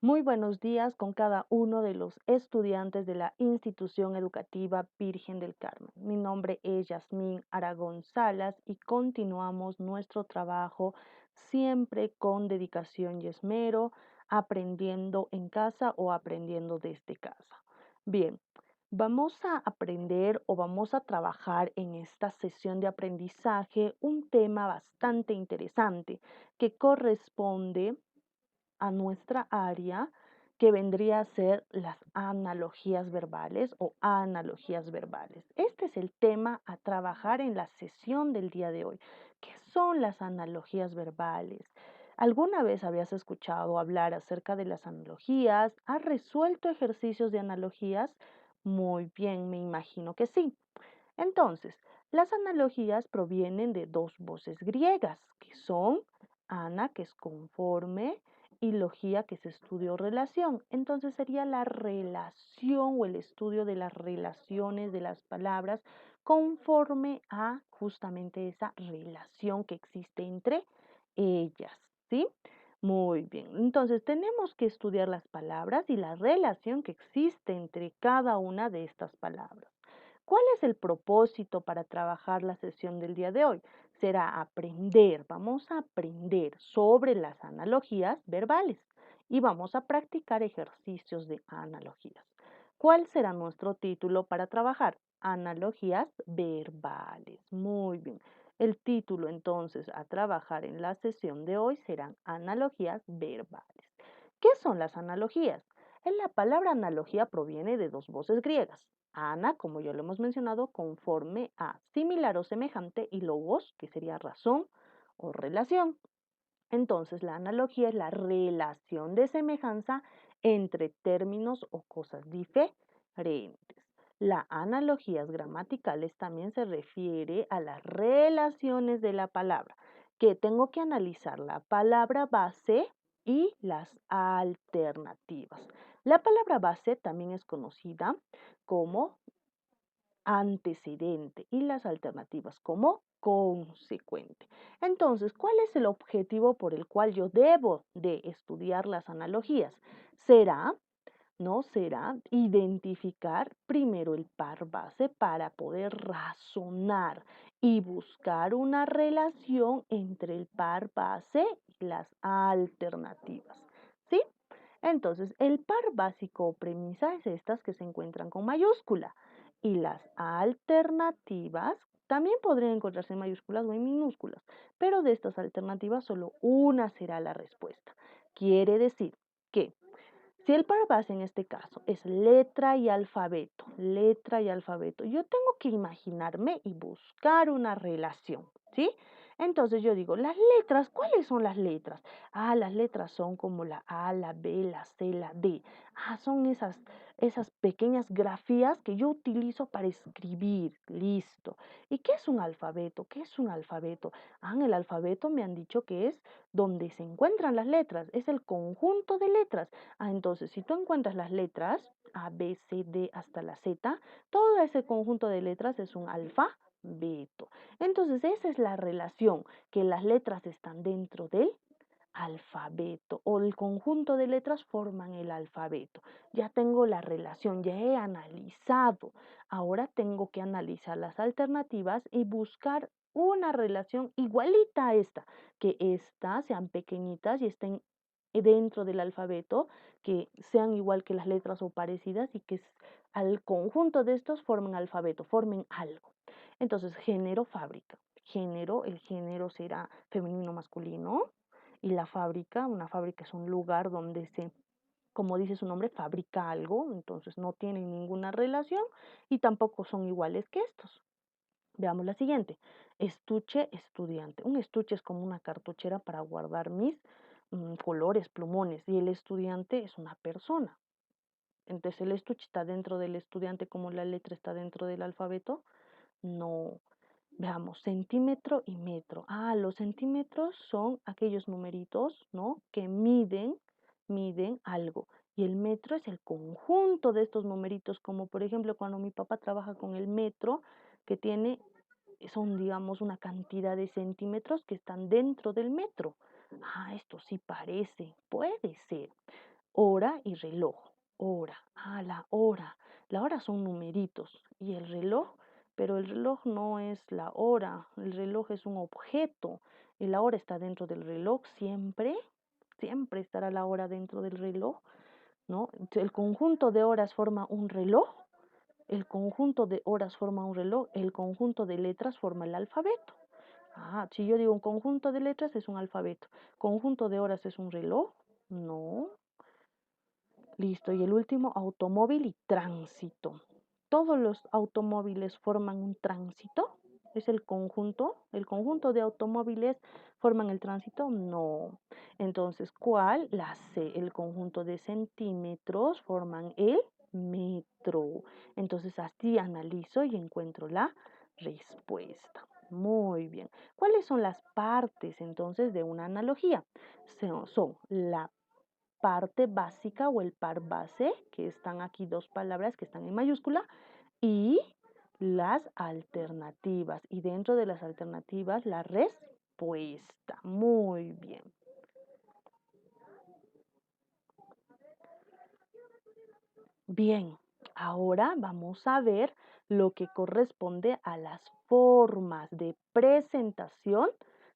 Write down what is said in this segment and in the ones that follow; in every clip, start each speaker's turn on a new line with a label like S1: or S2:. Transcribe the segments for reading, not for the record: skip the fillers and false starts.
S1: Muy buenos días con cada uno de los estudiantes de la Institución Educativa Virgen del Carmen. Mi nombre es Yasmín Aragón Salas y continuamos nuestro trabajo siempre con dedicación y esmero, aprendiendo en casa o aprendiendo desde casa. Bien, vamos a aprender o vamos a trabajar en esta sesión de aprendizaje un tema bastante interesante que corresponde a nuestra área, que vendría a ser las analogías verbales o analogías verbales. Este es el tema a trabajar en la sesión del día de hoy. ¿Qué son las analogías verbales? ¿Alguna vez habías escuchado hablar acerca de las analogías? ¿Has resuelto ejercicios de analogías? Muy bien, me imagino que sí. Entonces, las analogías provienen de dos voces griegas, que son ana, que es conforme, y logía, que es estudio o relación. Entonces sería la relación o el estudio de las relaciones de las palabras conforme a justamente esa relación que existe entre ellas, ¿sí? Muy bien, entonces tenemos que estudiar las palabras y la relación que existe entre cada una de estas palabras. ¿Cuál es el propósito para trabajar la sesión del día de hoy? Será aprender, vamos a aprender sobre las analogías verbales y vamos a practicar ejercicios de analogías. ¿Cuál será nuestro título para trabajar? Analogías verbales. Muy bien. El título entonces a trabajar en la sesión de hoy serán analogías verbales. ¿Qué son las analogías? La palabra analogía proviene de dos voces griegas. Ana, como ya lo hemos mencionado, conforme a similar o semejante, y logos, que sería razón o relación. Entonces, la analogía es la relación de semejanza entre términos o cosas diferentes. La analogías gramaticales también se refiere a las relaciones de la palabra, que tengo que analizar la palabra base y las alternativas. La palabra base también es conocida como antecedente y las alternativas como consecuente. Entonces, ¿cuál es el objetivo por el cual yo debo de estudiar las analogías? Será, ¿no? Será identificar primero el par base para poder razonar y buscar una relación entre el par base y las alternativas. ¿Sí? Entonces, el par básico o premisa es estas que se encuentran con mayúscula y las alternativas también podrían encontrarse en mayúsculas o en minúsculas, pero de estas alternativas solo una será la respuesta. Quiere decir que si el par base en este caso es letra y alfabeto, yo tengo que imaginarme y buscar una relación, ¿sí? Entonces yo digo, las letras, ¿cuáles son las letras? Ah, las letras son como la A, la B, la C, la D. Ah, son esas pequeñas grafías que yo utilizo para escribir. Listo. ¿Y qué es un alfabeto? ¿Qué es un alfabeto? Ah, en el alfabeto me han dicho que es donde se encuentran las letras, es el conjunto de letras. Ah, entonces, si tú encuentras las letras A, B, C, D hasta la Z, todo ese conjunto de letras es un alfabeto. Entonces, esa es la relación, que las letras están dentro del alfabeto o el conjunto de letras forman el alfabeto. Ya tengo la relación, ya he analizado. Ahora tengo que analizar las alternativas y buscar una relación igualita a esta, que estas sean pequeñitas y estén dentro del alfabeto, que sean igual que las letras o parecidas y que al conjunto de estos formen alfabeto, formen algo. Entonces, género, fábrica. Género, el género será femenino, masculino, y la fábrica, una fábrica es un lugar donde se, como dice su nombre, fabrica algo, entonces no tienen ninguna relación y tampoco son iguales que estos. Veamos la siguiente. Estuche, estudiante. Un estuche es como una cartuchera para guardar mis colores, plumones, y el estudiante es una persona. Entonces, el estuche está dentro del estudiante como la letra está dentro del alfabeto. No. Veamos, centímetro y metro. Ah, los centímetros son aquellos numeritos, ¿no? Que miden algo. Y el metro es el conjunto de estos numeritos, como por ejemplo cuando mi papá trabaja con el metro, que tiene, son digamos una cantidad de centímetros que están dentro del metro. Ah, esto sí parece, puede ser. hora y reloj. Hora, la hora. La hora son numeritos. ¿Y el reloj? Pero el reloj no es la hora, el reloj es un objeto. Y la hora está dentro del reloj siempre. Siempre estará la hora dentro del reloj, ¿no? El conjunto de horas forma un reloj. El conjunto de horas forma un reloj. El conjunto de letras forma el alfabeto. Si yo digo un conjunto de letras es un alfabeto. ¿Conjunto de horas es un reloj? No. Listo. Y el último, automóvil y tránsito. ¿Todos los automóviles forman un tránsito? ¿Es el conjunto? ¿El conjunto de automóviles forman el tránsito? No. Entonces, ¿cuál? La C. El conjunto de centímetros forman el metro. Entonces, así analizo y encuentro la respuesta. Muy bien. ¿Cuáles son las partes entonces de una analogía? Son la parte básica o el par base, que están aquí dos palabras que están en mayúscula, y las alternativas. Y dentro de las alternativas, la respuesta. Muy bien. Bien, ahora vamos a ver lo que corresponde a las formas de presentación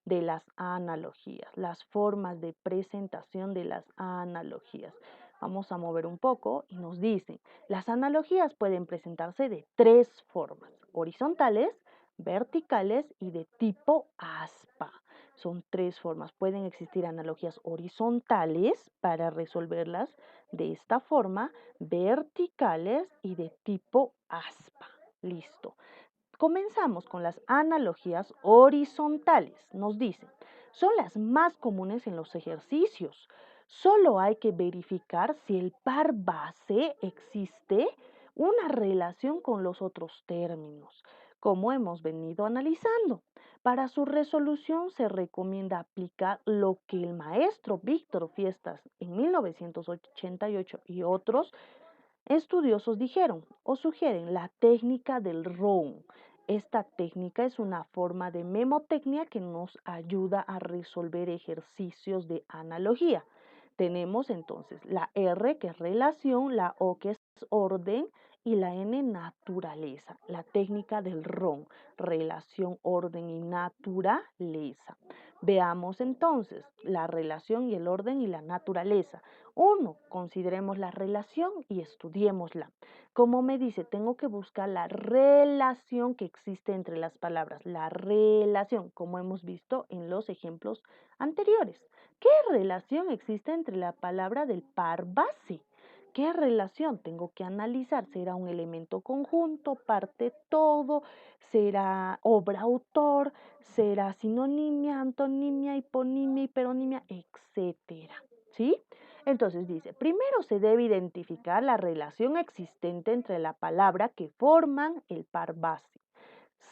S1: de las analogías, las formas de presentación de las analogías. Vamos a mover un poco y nos dicen, las analogías pueden presentarse de tres formas, horizontales, verticales y de tipo aspa. Son tres formas. Pueden existir analogías horizontales para resolverlas de esta forma, verticales y de tipo aspa. Listo. Comenzamos con las analogías horizontales. Nos dicen, son las más comunes en los ejercicios. Solo hay que verificar si el par base existe una relación con los otros términos, como hemos venido analizando. Para su resolución se recomienda aplicar lo que el maestro Víctor Fiestas en 1988 y otros estudiosos dijeron o sugieren la técnica del ROUN. Esta técnica es una forma de memotecnia que nos ayuda a resolver ejercicios de analogía. Tenemos entonces la R, que es relación, la O, que es orden, y la N, naturaleza. La técnica del RON, relación, orden y naturaleza. Veamos entonces la relación y el orden y la naturaleza. Uno, consideremos la relación y estudiémosla. Como me dice, tengo que buscar la relación que existe entre las palabras. La relación, como hemos visto en los ejemplos anteriores. ¿Qué relación existe entre la palabra del par base? ¿Qué relación tengo que analizar? ¿Será un elemento conjunto, parte todo? ¿Será obra autor? ¿Será sinonimia, antonimia, hiponimia, hiperonimia, etcétera? ¿Sí? Entonces dice, primero se debe identificar la relación existente entre la palabra que forman el par base.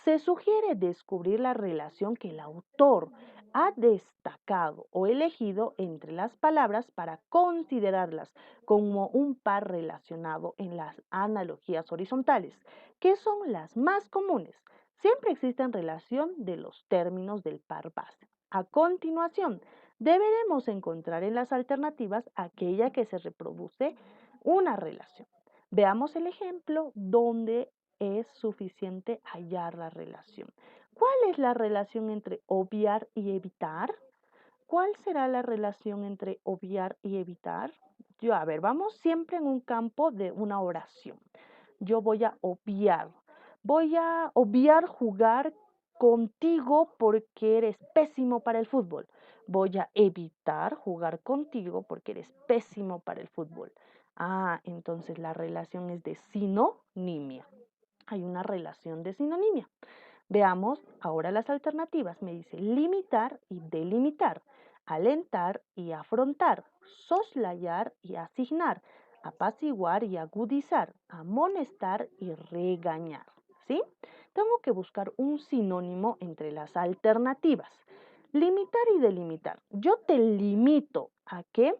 S1: Se sugiere descubrir la relación que el autor ha destacado o elegido entre las palabras para considerarlas como un par relacionado en las analogías horizontales, que son las más comunes. Siempre existe relación de los términos del par base. A continuación, deberemos encontrar en las alternativas aquella que se reproduce una relación. Veamos el ejemplo donde es suficiente hallar la relación. ¿Cuál es la relación entre obviar y evitar? ¿Cuál será la relación entre obviar y evitar? Vamos siempre en un campo de una oración. Yo voy a obviar jugar contigo porque eres pésimo para el fútbol. Voy a evitar jugar contigo porque eres pésimo para el fútbol. Entonces la relación es de sinonimia. Hay una relación de sinonimia. Veamos ahora las alternativas. Me dice limitar y delimitar, alentar y afrontar, soslayar y asignar, apaciguar y agudizar, amonestar y regañar. ¿Sí? Tengo que buscar un sinónimo entre las alternativas. Limitar y delimitar. Yo te limito a que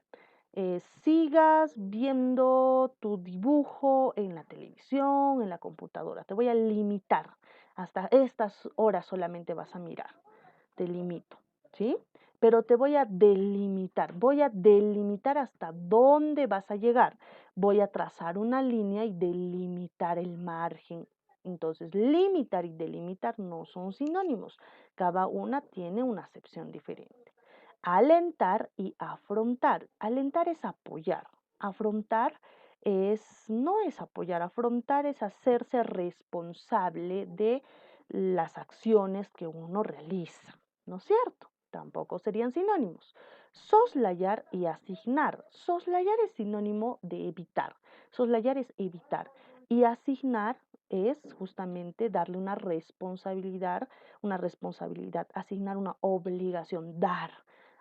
S1: sigas viendo tu dibujo en la televisión, en la computadora. Te voy a limitar. Hasta estas horas solamente vas a mirar. Te limito. ¿sí? Pero te voy a delimitar hasta dónde vas a llegar. Voy a trazar una línea y delimitar el margen. Entonces, limitar y delimitar no son sinónimos. Cada una tiene una acepción diferente. Alentar y afrontar. Alentar es apoyar. Afrontar no es apoyar. Afrontar es hacerse responsable de las acciones que uno realiza. ¿No es cierto? Tampoco serían sinónimos. Soslayar y asignar. Soslayar es sinónimo de evitar. Soslayar es evitar. Y asignar es justamente darle una responsabilidad, asignar una obligación, dar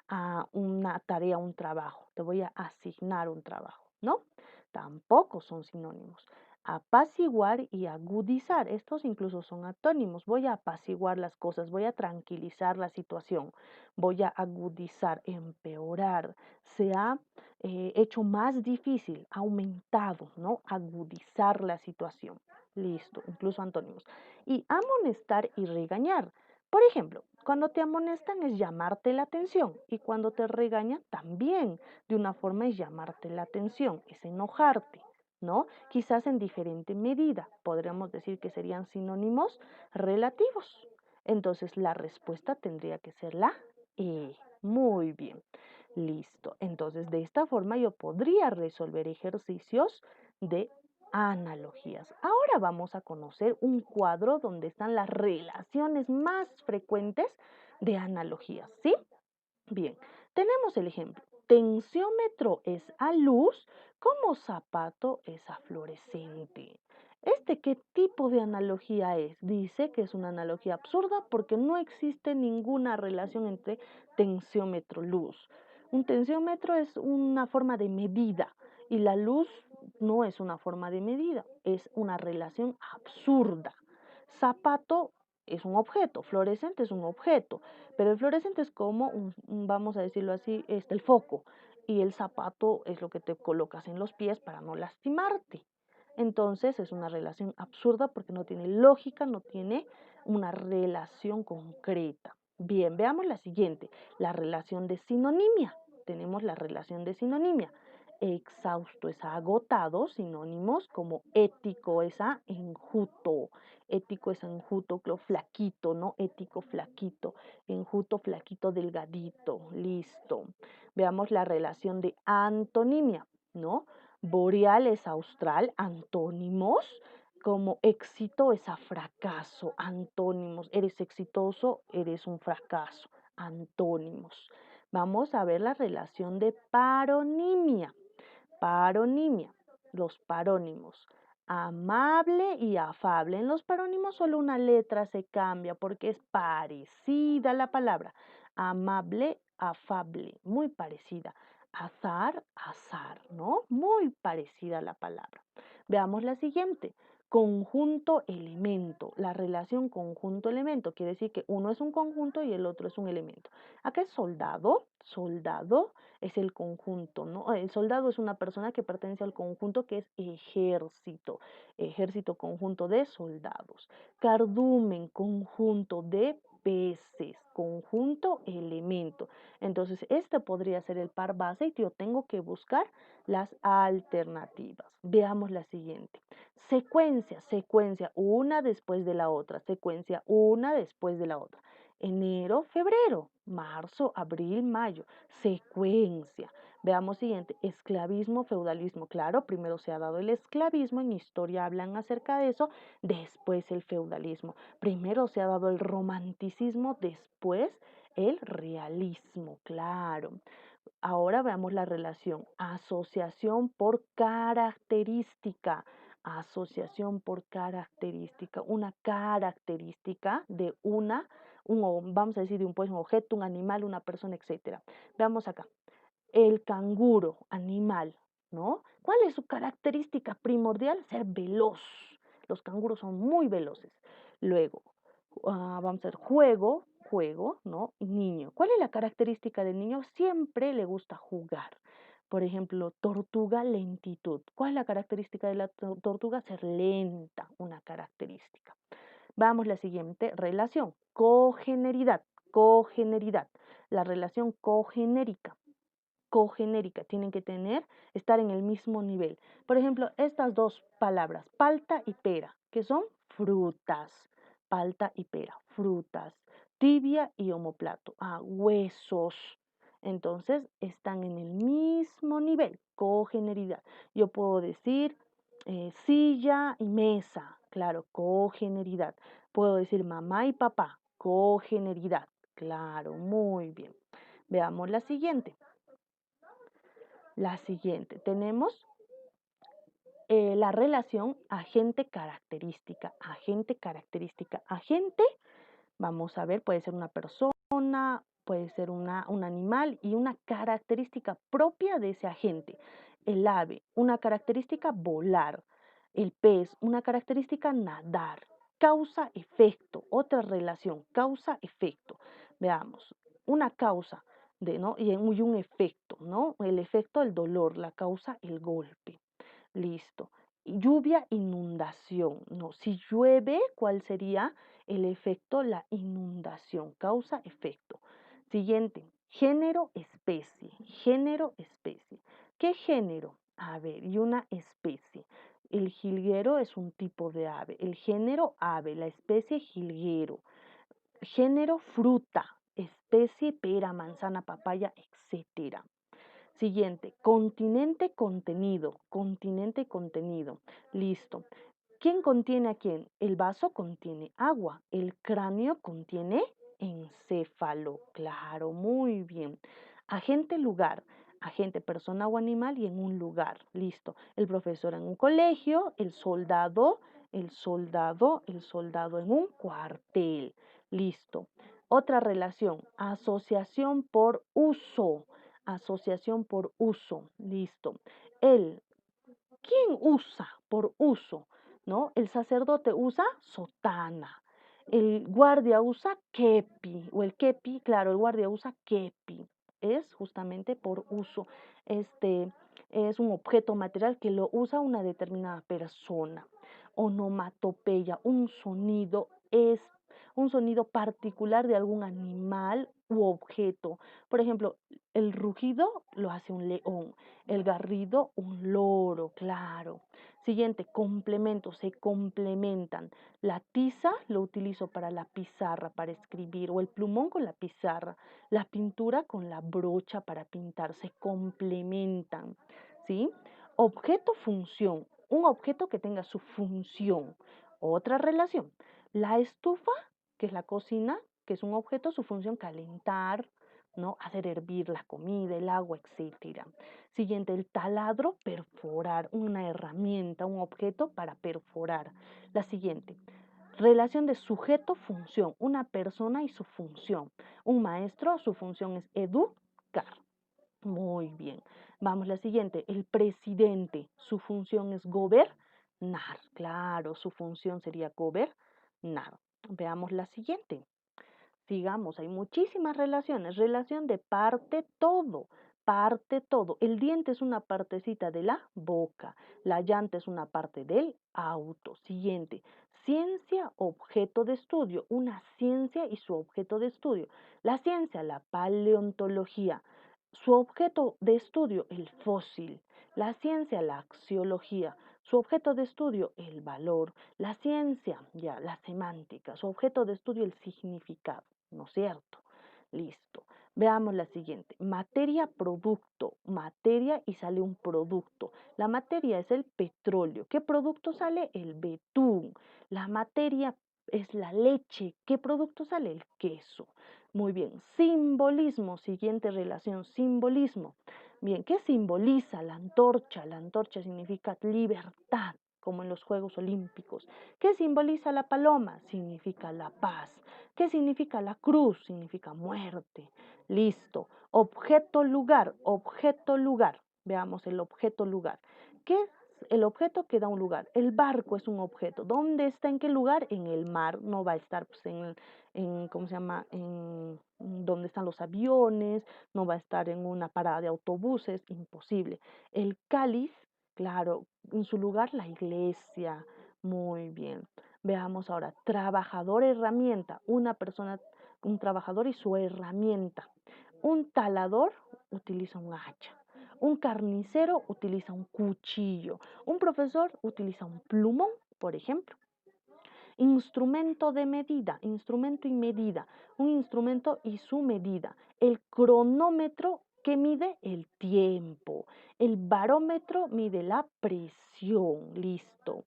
S1: a una tarea, un trabajo. Te voy a asignar un trabajo, ¿no? Tampoco son sinónimos. Apaciguar y agudizar. Estos incluso son antónimos. Voy a apaciguar las cosas, voy a tranquilizar la situación, voy a agudizar, empeorar. Se ha hecho más difícil, aumentado, ¿no? Agudizar la situación. Listo, incluso antónimos. Y amonestar y regañar. Por ejemplo, cuando te amonestan es llamarte la atención y cuando te regañan también de una forma es llamarte la atención, es enojarte. ¿No? Quizás en diferente medida. Podríamos decir que serían sinónimos relativos. Entonces la respuesta tendría que ser la E. Muy bien. Listo. Entonces de esta forma yo podría resolver ejercicios de analogías. Ahora vamos a conocer un cuadro donde están las relaciones más frecuentes de analogías, ¿sí? Bien, tenemos el ejemplo. Tensiómetro es a luz, como zapato es a fluorescente. ¿Qué tipo de analogía es? Dice que es una analogía absurda porque no existe ninguna relación entre tensiómetro-luz. Un tensiómetro es una forma de medida y la luz no es una forma de medida, es una relación absurda. Zapato es un objeto, fluorescente es un objeto. Pero el fluorescente es como, vamos a decirlo así, el foco. Y el zapato es lo que te colocas en los pies para no lastimarte. Entonces es una relación absurda porque no tiene lógica, no tiene una relación concreta. Bien, veamos la siguiente, la relación de sinonimia. Tenemos la relación de sinonimia. Exhausto es a agotado, sinónimos como ético es a enjuto. Ético es enjuto, flaquito, ¿no? Ético, flaquito. Enjuto, flaquito, delgadito. Listo. Veamos la relación de antonimia, ¿no? Boreal es austral, antónimos, como éxito es a fracaso, antónimos. Eres exitoso, eres un fracaso, antónimos. Vamos a ver la relación de paronimia. Paronimia, los parónimos. Amable y afable. En los parónimos solo una letra se cambia porque es parecida la palabra. Amable, afable, muy parecida. Azar, azar, ¿no? Muy parecida la palabra. Veamos la siguiente. Conjunto elemento. La relación conjunto elemento quiere decir que uno es un conjunto y el otro es un elemento. Acá es soldado. Soldado es el conjunto, ¿no? El soldado es una persona que pertenece al conjunto que es ejército. Ejército, conjunto de soldados. Cardumen, conjunto de peces, conjunto elemento. Entonces, este podría ser el par base y yo tengo que buscar las alternativas. Veamos la siguiente. Secuencia, secuencia, una después de la otra, secuencia, una después de la otra. Enero, febrero, marzo, abril, mayo, secuencia. Veamos siguiente, esclavismo, feudalismo. Claro, primero se ha dado el esclavismo, en historia hablan acerca de eso, después el feudalismo. Primero se ha dado el romanticismo, después el realismo, claro. Ahora veamos la relación. Asociación por característica. Asociación por característica. Una característica de vamos a decir, de un objeto, un animal, una persona, etcétera. Veamos acá. El canguro, animal, ¿no? ¿Cuál es su característica primordial? Ser veloz. Los canguros son muy veloces. Luego, vamos a ver, juego, ¿no? Niño. ¿Cuál es la característica del niño? Siempre le gusta jugar. Por ejemplo, tortuga, lentitud. ¿Cuál es la característica de la tortuga? Ser lenta, una característica. Vamos a la siguiente relación, cogeneridad, cogeneridad. la relación cogenérica. Cogenérica, tienen que estar en el mismo nivel. Por ejemplo, estas dos palabras, palta y pera, que son frutas, palta y pera, frutas, tibia y omoplato, huesos. Entonces, están en el mismo nivel, cogeneridad. Yo puedo decir silla y mesa, claro, cogeneridad. Puedo decir mamá y papá, cogeneridad, claro, muy bien. Veamos la siguiente. La siguiente, tenemos la relación agente característica. Agente característica. Agente, vamos a ver, puede ser una persona, puede ser un animal y una característica propia de ese agente. El ave, una característica volar. El pez, una característica nadar. Causa-efecto, otra relación, causa-efecto. Veamos, una causa ¿no? y un efecto, ¿no? El efecto, el dolor, la causa, el golpe. Listo. Lluvia, inundación, ¿no? Si llueve, ¿cuál sería el efecto? La inundación, causa, efecto. Siguiente, género, especie. Género, especie. ¿Qué género? A ver, y una especie. El jilguero es un tipo de ave. El género, ave. La especie, jilguero. Género, fruta. Especie, pera, manzana, papaya, etcétera. Siguiente, continente, contenido. Continente, contenido. Listo. ¿Quién contiene a quién? El vaso contiene agua. El cráneo contiene encéfalo. Claro, muy bien. Agente, lugar. Agente, persona o animal y en un lugar. Listo. El profesor en un colegio, el soldado en un cuartel. Listo. Otra relación, asociación por uso. Asociación por uso. Listo. ¿Quién usa por uso? ¿No? El sacerdote usa sotana. El guardia usa kepi, o el kepi, claro, el guardia usa kepi. Es justamente por uso. Este es un objeto material que lo usa una determinada persona. Onomatopeya, un sonido particular de algún animal u objeto. Por ejemplo, el rugido lo hace un león, el garrido un loro, claro. Siguiente, complementos, se complementan. La tiza lo utilizo para la pizarra, para escribir, o el plumón con la pizarra, la pintura con la brocha para pintar, se complementan, ¿sí? Objeto, función, un objeto que tenga su función. Otra relación, la estufa, que es la cocina, que es un objeto, su función calentar, ¿no? Hacer hervir la comida, el agua, etcétera. Siguiente, el taladro, perforar, una herramienta, un objeto para perforar. La siguiente, relación de sujeto-función, una persona y su función. Un maestro, su función es educar. Muy bien. Vamos, la siguiente, el presidente, su función es gobernar. Claro, su función sería gobernar. Veamos la siguiente. Sigamos, hay muchísimas relaciones. Relación de parte todo, parte todo. El diente es una partecita de la boca. La llanta es una parte del auto. Siguiente, ciencia, objeto de estudio. Una ciencia y su objeto de estudio. La ciencia, la paleontología. Su objeto de estudio, el fósil. La ciencia, la axiología. Su objeto de estudio, el valor. La ciencia, ya, la semántica. Su objeto de estudio, el significado. ¿No es cierto? Listo. Veamos la siguiente. Materia, producto. Materia y sale un producto. La materia es el petróleo. ¿Qué producto sale? El betún. La materia es la leche. ¿Qué producto sale? El queso. Muy bien. Simbolismo. Siguiente relación. Simbolismo. Bien, ¿qué simboliza la antorcha? La antorcha significa libertad, como en los Juegos Olímpicos. ¿Qué simboliza la paloma? Significa la paz. ¿Qué significa la cruz? Significa muerte. Listo. Objeto, lugar. Objeto, lugar. Veamos el objeto, lugar. ¿Qué es el objeto que da un lugar? El barco es un objeto. ¿Dónde está? ¿En qué lugar? En el mar. No va a estar pues, ¿cómo se llama? En donde están los aviones. No va a estar en una parada de autobuses. Imposible. El cáliz, claro, en su lugar la iglesia. Muy bien. Veamos ahora, trabajador, herramienta. Una persona un trabajador y su herramienta. Un talador utiliza un hacha. Un carnicero utiliza un cuchillo. Un profesor utiliza un plumón, por ejemplo. Instrumento de medida, instrumento y medida, un instrumento y su medida. El cronómetro que mide el tiempo. El barómetro mide la presión, listo.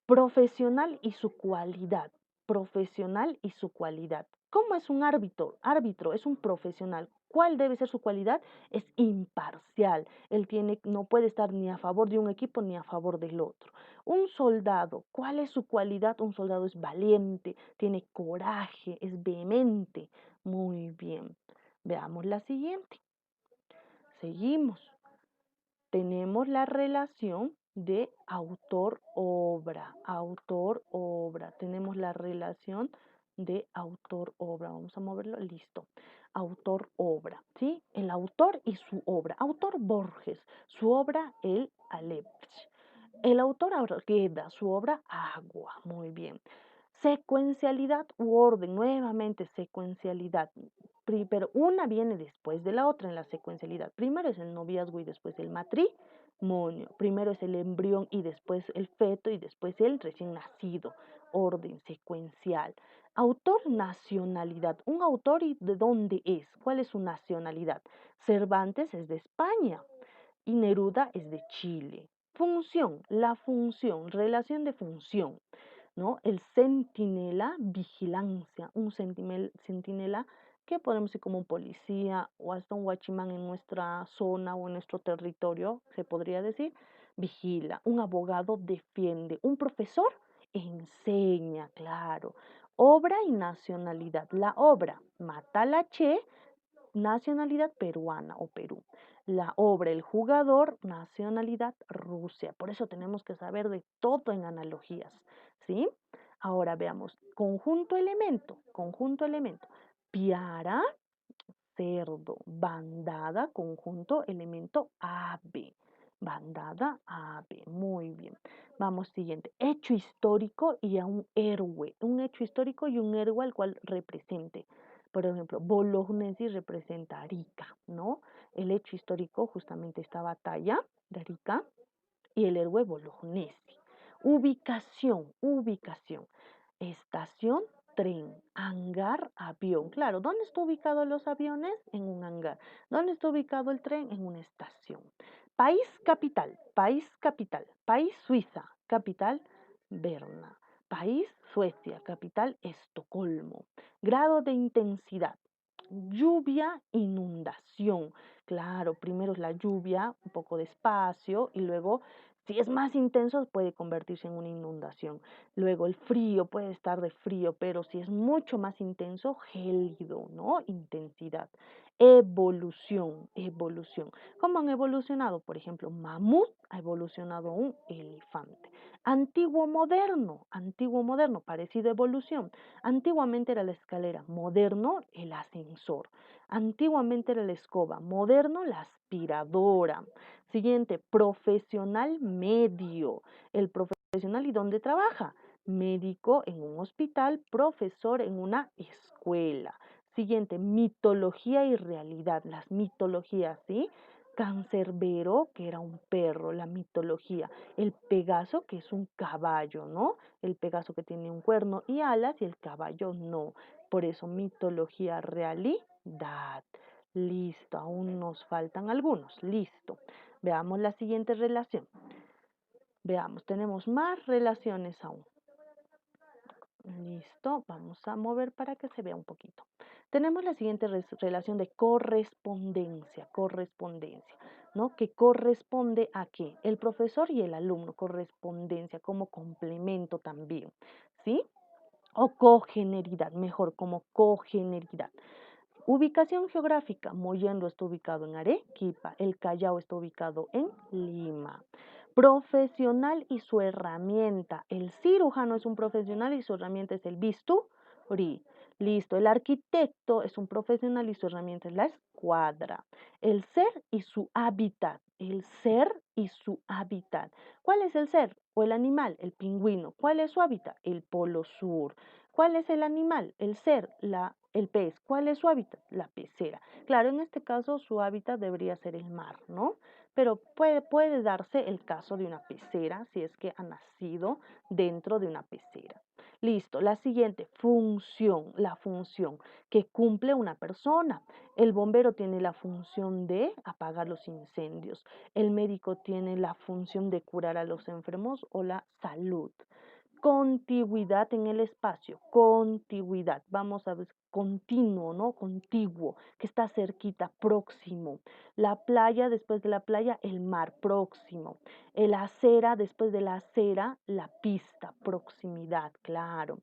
S1: Profesional y su cualidad, profesional y su cualidad. ¿Cómo es un árbitro? Árbitro es un profesional. ¿Cuál debe ser su cualidad? Es imparcial. Él no puede estar ni a favor de un equipo ni a favor del otro. Un soldado, ¿cuál es su cualidad? Un soldado es valiente, tiene coraje, es vehemente. Muy bien. Veamos la siguiente. Seguimos. Tenemos la relación de autor-obra, autor-obra. Tenemos la relación de autor-obra. Vamos a moverlo, listo. Autor-obra, ¿sí? El autor y su obra. Autor Borges, su obra el Aleph. El autor Argueda, su obra Agua. Muy bien. Secuencialidad u orden, nuevamente secuencialidad. Pero una viene después de la otra en la secuencialidad. Primero es el noviazgo y después el matrimonio. Primero es el embrión y después el feto y después el recién nacido. Orden secuencial. Autor, nacionalidad. Un autor y de dónde es. ¿Cuál es su nacionalidad? Cervantes es de España y Neruda es de Chile. Función, la función, relación de función, ¿no? El centinela, vigilancia, un centinela que podemos ser como un policía o hasta un guachimán en nuestra zona o en nuestro territorio, se podría decir, vigila. Un abogado defiende, un profesor enseña, claro. Obra y nacionalidad. La obra, Matalache, nacionalidad peruana o Perú. La obra, el jugador, nacionalidad Rusia. Por eso tenemos que saber de todo en analogías, ¿sí? Ahora veamos, conjunto elemento, conjunto elemento. Piara, cerdo, bandada, conjunto elemento ave. Bandada, ave. Muy bien. Vamos, siguiente. Hecho histórico y a un héroe. Un hecho histórico y un héroe al cual represente. Por ejemplo, Bolognesi representa a Arica, ¿no? El hecho histórico, justamente esta batalla de Arica, y el héroe Bolognesi. Ubicación, ubicación. Estación, tren, hangar, avión. Claro, ¿dónde está ubicado los aviones? En un hangar. ¿Dónde está ubicado el tren? En una estación. País, capital, país, capital. País, Suiza, capital, Berna. País, Suecia, capital, Estocolmo. Grado de intensidad. Lluvia, inundación. Claro, primero es la lluvia, un poco despacio, y luego, si es más intenso, puede convertirse en una inundación. Luego el frío puede estar de frío, pero si es mucho más intenso, gélido, ¿no? Intensidad. Evolución, evolución. ¿Cómo han evolucionado? Por ejemplo, mamut ha evolucionado a un elefante. Antiguo moderno, parecido a evolución. Antiguamente era la escalera, moderno el ascensor. Antiguamente era la escoba, moderno la aspiradora. Siguiente, profesional medio. El profesional, ¿y dónde trabaja? Médico en un hospital, profesor en una escuela. Siguiente, mitología y realidad. Las mitologías, ¿sí? Cancerbero, que era un perro, la mitología. El Pegaso, que es un caballo, ¿no? El Pegaso que tiene un cuerno y alas y el caballo no. Por eso mitología, realidad. Listo, aún nos faltan algunos. Listo. Veamos la siguiente relación. Veamos, tenemos más relaciones aún. Listo, vamos a mover para que se vea un poquito. Tenemos la siguiente relación de correspondencia, correspondencia, ¿no? Que corresponde a qué? El profesor y el alumno, correspondencia como complemento también, ¿sí? O cogeneridad, mejor como cogeneridad. Ubicación geográfica, Mollendo está ubicado en Arequipa, el Callao está ubicado en Lima. Profesional y su herramienta, el cirujano es un profesional y su herramienta es el bisturí. Listo, el arquitecto es un profesional y su herramienta es la escuadra. El ser y su hábitat, el ser y su hábitat. ¿Cuál es el ser o el animal? El pingüino. ¿Cuál es su hábitat? El polo sur. ¿Cuál es el animal? El ser, la El pez, ¿cuál es su hábitat? La pecera. Claro, en este caso su hábitat debería ser el mar, ¿no? Pero puede darse el caso de una pecera si es que ha nacido dentro de una pecera. Listo, la siguiente, función, la función que cumple una persona. El bombero tiene la función de apagar los incendios. El médico tiene la función de curar a los enfermos o la salud. Contigüidad en el espacio, contigüidad, vamos a ver, continuo, ¿no? Contiguo, que está cerquita, próximo. La playa, después de la playa, el mar, próximo. La acera, después de la acera, la pista, proximidad, claro.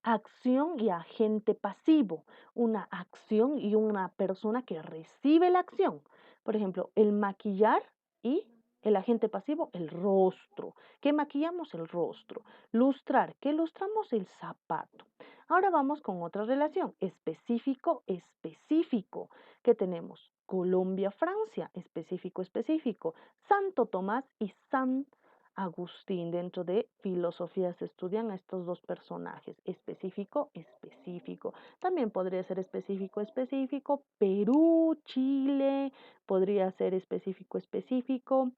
S1: Acción y agente pasivo, una acción y una persona que recibe la acción. Por ejemplo, el maquillar y el agente pasivo, el rostro. ¿Qué maquillamos? El rostro. Lustrar, ¿qué lustramos? El zapato. Ahora vamos con otra relación, específico, específico. ¿Qué tenemos? Colombia, Francia, específico, específico. Santo Tomás y San Agustín. Dentro de filosofía se estudian a estos dos personajes, específico, específico. También podría ser específico, específico, Perú, Chile, podría ser específico, específico,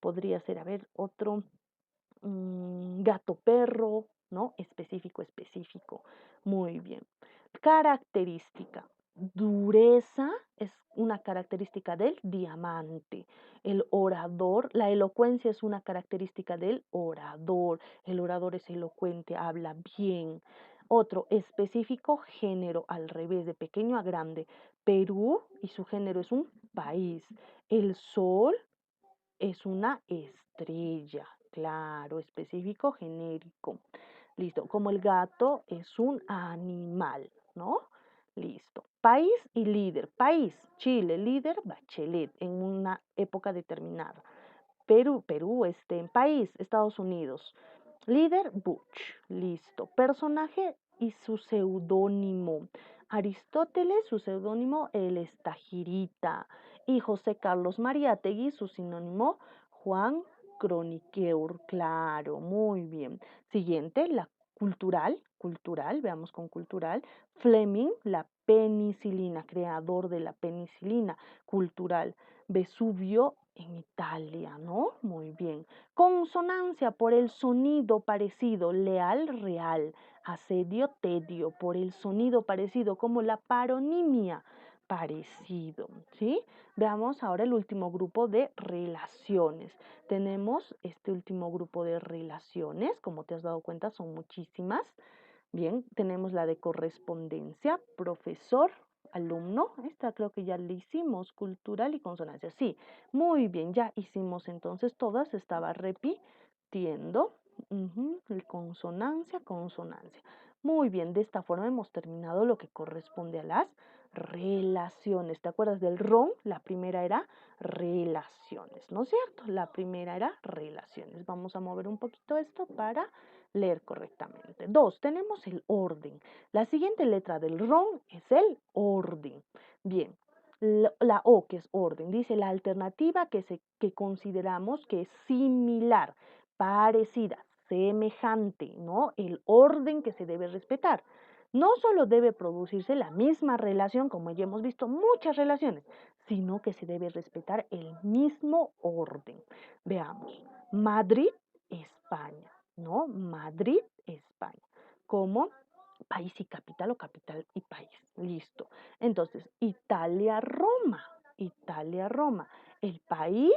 S1: podría ser, a ver, otro, gato, perro, ¿no? Específico, específico. Muy bien. Característica. Dureza es una característica del diamante. El orador, la elocuencia es una característica del orador. El orador es elocuente, habla bien. Otro específico, género, al revés, de pequeño a grande. Perú y su género es un país. El sol es una estrella, claro, específico, genérico. Listo, como el gato es un animal, ¿no? Listo. País y líder. País, Chile, líder, Bachelet, en una época determinada. Perú, en país, Estados Unidos. Líder, Butch. Listo. Personaje y su seudónimo. Aristóteles, su seudónimo, el Estagirita. Y José Carlos Mariátegui, su sinónimo, Juan Croniqueur. Claro, muy bien. Siguiente, la cultural, veamos con cultural. Fleming, la penicilina, creador de la penicilina, cultural. Vesubio en Italia, ¿no? Muy bien. Consonancia por el sonido parecido, leal, real. Asedio, tedio, por el sonido parecido, como la paronimia, parecido, ¿sí? Veamos ahora el último grupo de relaciones. Tenemos este último grupo de relaciones, como te has dado cuenta, son muchísimas. Bien, tenemos la de correspondencia, profesor, alumno. Esta creo que ya la hicimos, cultural y consonancia. Sí, muy bien, ya hicimos entonces todas, estaba repitiendo. Consonancia, consonancia. Muy bien, de esta forma hemos terminado lo que corresponde a las relaciones. ¿Te acuerdas del RON? La primera era relaciones, ¿no es cierto? La primera era relaciones. Vamos a mover un poquito esto para leer correctamente. Dos, tenemos el orden. La siguiente letra del RON es el orden. Bien, la O, que es orden, dice la alternativa que consideramos que es similar, parecida, semejante, ¿no? El orden que se debe respetar. No solo debe producirse la misma relación, como ya hemos visto muchas relaciones, sino que se debe respetar el mismo orden. Veamos, Madrid, España, ¿no? Madrid, España, como país y capital o capital y país. Listo. Entonces, Italia, Roma, Italia, Roma. El país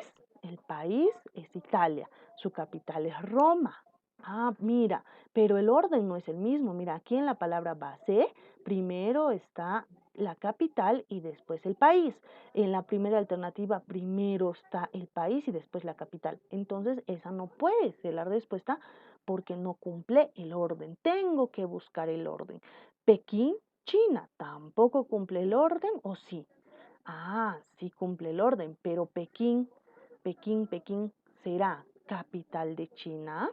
S1: es Italia, su capital es Roma. Ah, mira, pero el orden no es el mismo. Mira, aquí en la palabra base, primero está la capital y después el país. En la primera alternativa, primero está el país y después la capital. Entonces, esa no puede ser la respuesta porque no cumple el orden. Tengo que buscar el orden. Pekín, China, tampoco cumple el orden, ¿o sí? Ah, sí cumple el orden, pero Pekín será capital de China.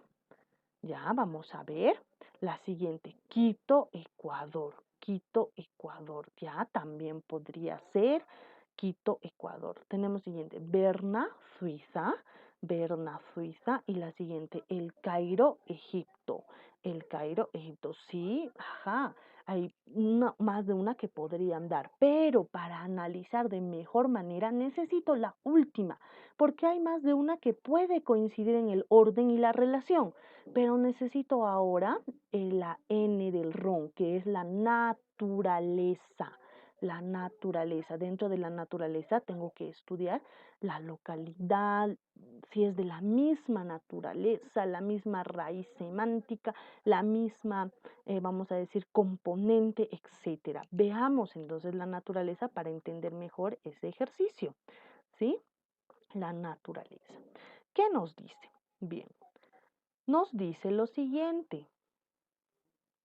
S1: Ya, vamos a ver. La siguiente, Quito, Ecuador. Quito, Ecuador. Ya, también podría ser Quito, Ecuador. Tenemos siguiente, Berna, Suiza. Berna, Suiza. Y la siguiente, El Cairo, Egipto. El Cairo, Egipto. Sí, ajá. hay más de una que podrían dar, pero para analizar de mejor manera necesito la última, porque hay más de una que puede coincidir en el orden y la relación, pero necesito ahora la N del ron, que es la naturaleza. La naturaleza. Dentro de la naturaleza tengo que estudiar la localidad, si es de la misma naturaleza, la misma raíz semántica, la misma, vamos a decir, componente, etcétera. Veamos entonces la naturaleza para entender mejor ese ejercicio, ¿sí? La naturaleza. ¿Qué nos dice? Bien, nos dice lo siguiente.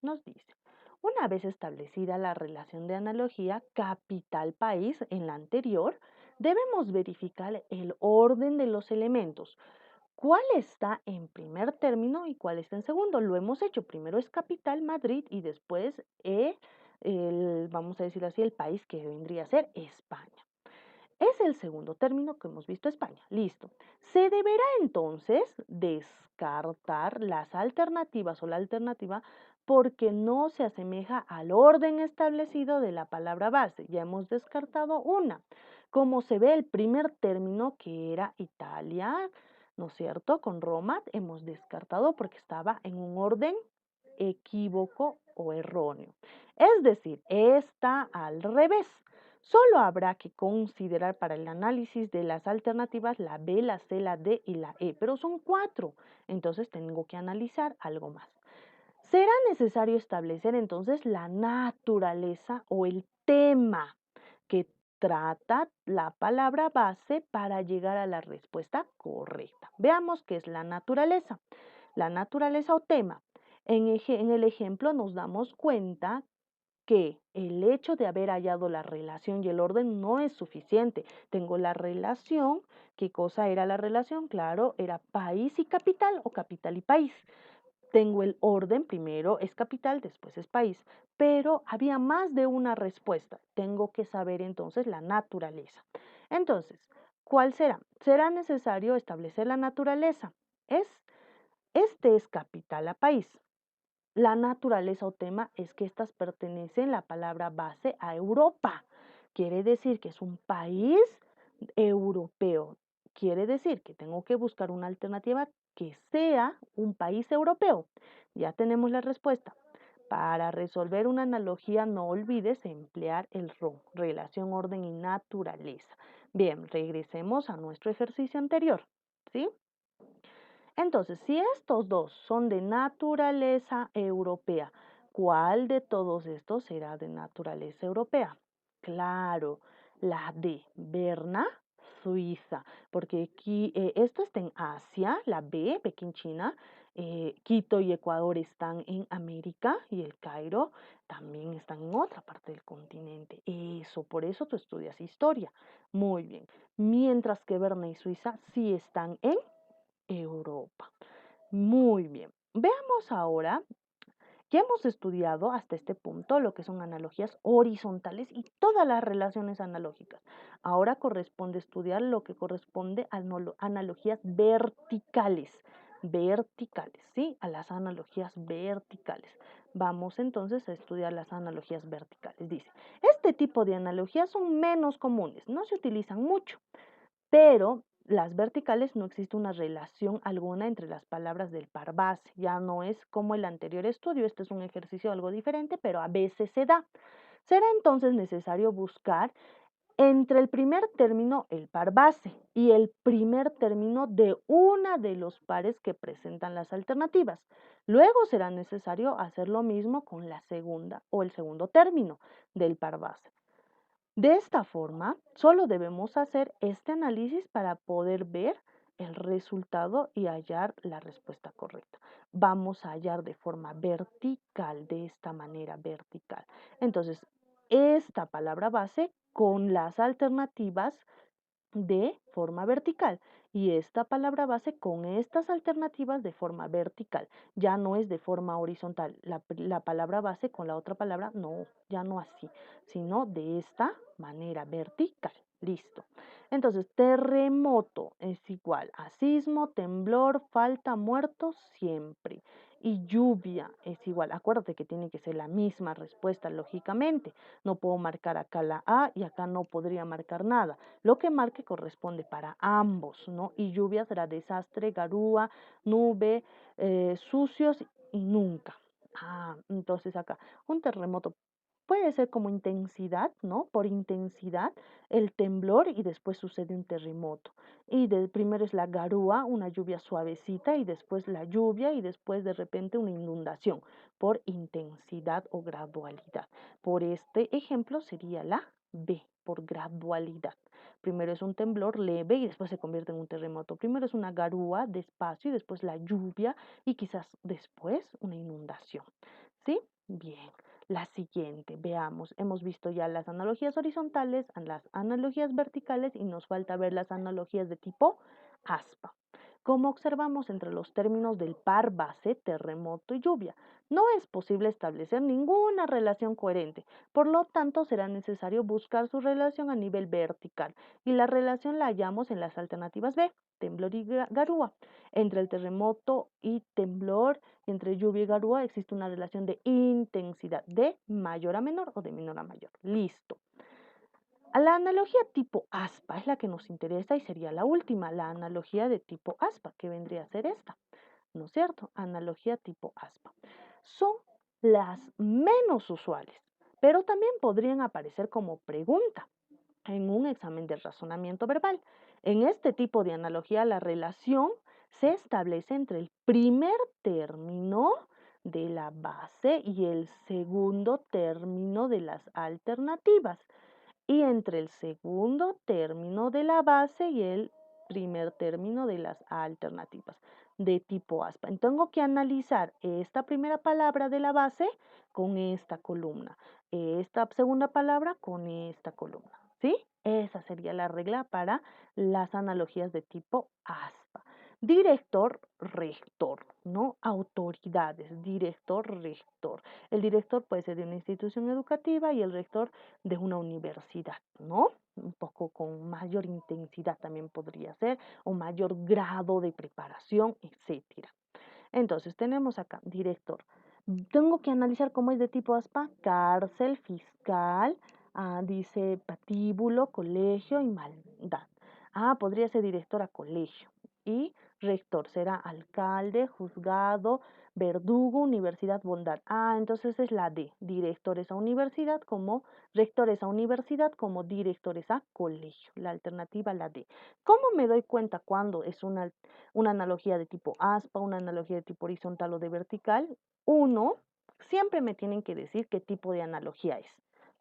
S1: Nos dice, una vez establecida la relación de analogía capital-país en la anterior, debemos verificar el orden de los elementos. ¿Cuál está en primer término y cuál está en segundo? Lo hemos hecho. Primero es capital, Madrid, y después, vamos a decir así, el país que vendría a ser España. Es el segundo término que hemos visto España. Listo. Se deberá entonces descartar las alternativas o la alternativa porque no se asemeja al orden establecido de la palabra base. Ya hemos descartado una. Como se ve el primer término que era Italia, ¿no es cierto? Con Roma hemos descartado porque estaba en un orden equívoco o erróneo. Es decir, está al revés. Solo habrá que considerar para el análisis de las alternativas la B, la C, la D y la E, pero son 4, entonces tengo que analizar algo más. Será necesario establecer entonces la naturaleza o el tema que trata la palabra base para llegar a la respuesta correcta. Veamos qué es la naturaleza. La naturaleza o tema. En el ejemplo nos damos cuenta que el hecho de haber hallado la relación y el orden no es suficiente. Tengo la relación. ¿Qué cosa era la relación? Claro, era país y capital o capital y país. Tengo el orden, primero es capital, después es país, pero había más de una respuesta. Tengo que saber entonces la naturaleza. Entonces, ¿cuál será? Será necesario establecer la naturaleza. Este es capital a país. La naturaleza o tema es que estas pertenecen, la palabra base, a Europa. Quiere decir que es un país europeo. Quiere decir que tengo que buscar una alternativa que sea un país europeo. Ya tenemos la respuesta. Para resolver una analogía no olvides emplear el RON, relación, orden y naturaleza. Bien, regresemos a nuestro ejercicio anterior. ¿Sí? Entonces, si estos dos son de naturaleza europea, ¿cuál de todos estos será de naturaleza europea? Claro, la de Berna, Suiza, porque aquí, esto está en Asia, la B, Pekín, China, Quito y Ecuador están en América y el Cairo también están en otra parte del continente. Eso, por eso tú estudias historia. Muy bien. Mientras que Berna y Suiza sí están en Europa. Muy bien. Veamos ahora, ya hemos estudiado hasta este punto lo que son analogías horizontales y todas las relaciones analógicas. Ahora corresponde estudiar lo que corresponde a analogías verticales. Verticales, ¿sí? A las analogías verticales. Vamos entonces a estudiar las analogías verticales. Dice, este tipo de analogías son menos comunes, no se utilizan mucho. Pero las verticales no existe una relación alguna entre las palabras del par base. Ya no es como el anterior estudio, este es un ejercicio algo diferente, pero a veces se da. Será entonces necesario buscar entre el primer término, el par base, y el primer término de una de los pares que presentan las alternativas. Luego será necesario hacer lo mismo con la segunda o el segundo término del par base. De esta forma, solo debemos hacer este análisis para poder ver el resultado y hallar la respuesta correcta. Vamos a hallar de forma vertical, de esta manera vertical. Entonces, esta palabra base con las alternativas de forma vertical y esta palabra base con estas alternativas de forma vertical. Ya no es de forma horizontal. La palabra base con la otra palabra, no, ya no así, sino de esta manera vertical. Listo. Entonces, terremoto es igual a sismo, temblor, falta, muertos, siempre. Y lluvia es igual, acuérdate que tiene que ser la misma respuesta, lógicamente. No puedo marcar acá la A y acá no podría marcar nada. Lo que marque corresponde para ambos, ¿no? Y lluvia será desastre, garúa, nube, sucios y nunca. Entonces acá, un terremoto puede ser como intensidad, ¿no? Por intensidad, el temblor y después sucede un terremoto. Primero es la garúa, una lluvia suavecita y después la lluvia y después de repente una inundación por intensidad o gradualidad. Por este ejemplo sería la B, por gradualidad. Primero es un temblor leve y después se convierte en un terremoto. Primero es una garúa despacio y después la lluvia y quizás después una inundación. ¿Sí? Bien. La siguiente, veamos, hemos visto ya las analogías horizontales, las analogías verticales y nos falta ver las analogías de tipo aspa. Como observamos entre los términos del par base, terremoto y lluvia, no es posible establecer ninguna relación coherente, por lo tanto será necesario buscar su relación a nivel vertical y la relación la hallamos en las alternativas B, temblor y garúa. Entre el terremoto y temblor, entre lluvia y garúa existe una relación de intensidad de mayor a menor o de menor a mayor. Listo. La analogía tipo aspa es la que nos interesa y sería la última, la analogía de tipo aspa, que vendría a ser esta, ¿no es cierto? Analogía tipo aspa. Son las menos usuales, pero también podrían aparecer como pregunta en un examen de razonamiento verbal. En este tipo de analogía, la relación se establece entre el primer término de la base y el segundo término de las alternativas, y entre el segundo término de la base y el primer término de las alternativas de tipo aspa. Tengo que analizar esta primera palabra de la base con esta columna, esta segunda palabra con esta columna, ¿sí? Esa sería la regla para las analogías de tipo aspa. Director, rector, ¿no? Autoridades, director, rector. El director puede ser de una institución educativa y el rector de una universidad, ¿no? Un poco con mayor intensidad también podría ser, o mayor grado de preparación, etcétera. Entonces, tenemos acá, director. Tengo que analizar cómo es de tipo ASPA, cárcel, fiscal, dice patíbulo, colegio y maldad. Podría ser director a colegio. Y rector será alcalde, juzgado, verdugo, universidad, bondad. Entonces es la D, directores a universidad como rectores a universidad como directores a colegio. La alternativa la D. ¿Cómo me doy cuenta cuando es una analogía de tipo aspa, una analogía de tipo horizontal o de vertical? Uno, siempre me tienen que decir qué tipo de analogía es.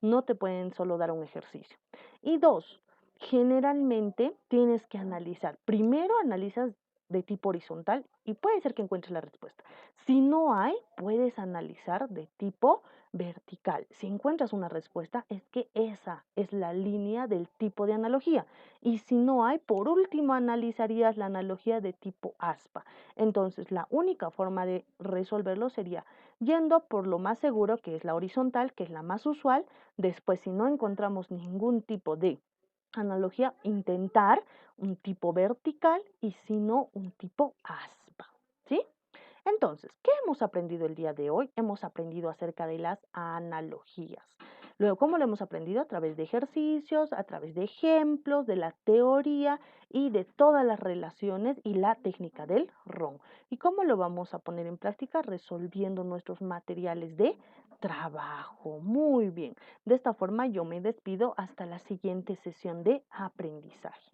S1: No te pueden solo dar un ejercicio. Y dos, generalmente tienes que analizar. Primero analizas de tipo horizontal y puede ser que encuentres la respuesta. Si no hay, puedes analizar de tipo vertical. Si encuentras una respuesta, es que esa es la línea del tipo de analogía. Y si no hay, por último, analizarías la analogía de tipo aspa. Entonces, la única forma de resolverlo sería yendo por lo más seguro, que es la horizontal, que es la más usual. Después, si no encontramos ningún tipo de analogía, intentar un tipo vertical y si no, un tipo aspa. ¿Sí? Entonces, ¿qué hemos aprendido el día de hoy? Hemos aprendido acerca de las analogías. Luego, ¿cómo lo hemos aprendido? A través de ejercicios, a través de ejemplos, de la teoría y de todas las relaciones y la técnica del RON. ¿Y cómo lo vamos a poner en práctica? Resolviendo nuestros materiales de trabajo. Muy bien. De esta forma yo me despido hasta la siguiente sesión de aprendizaje.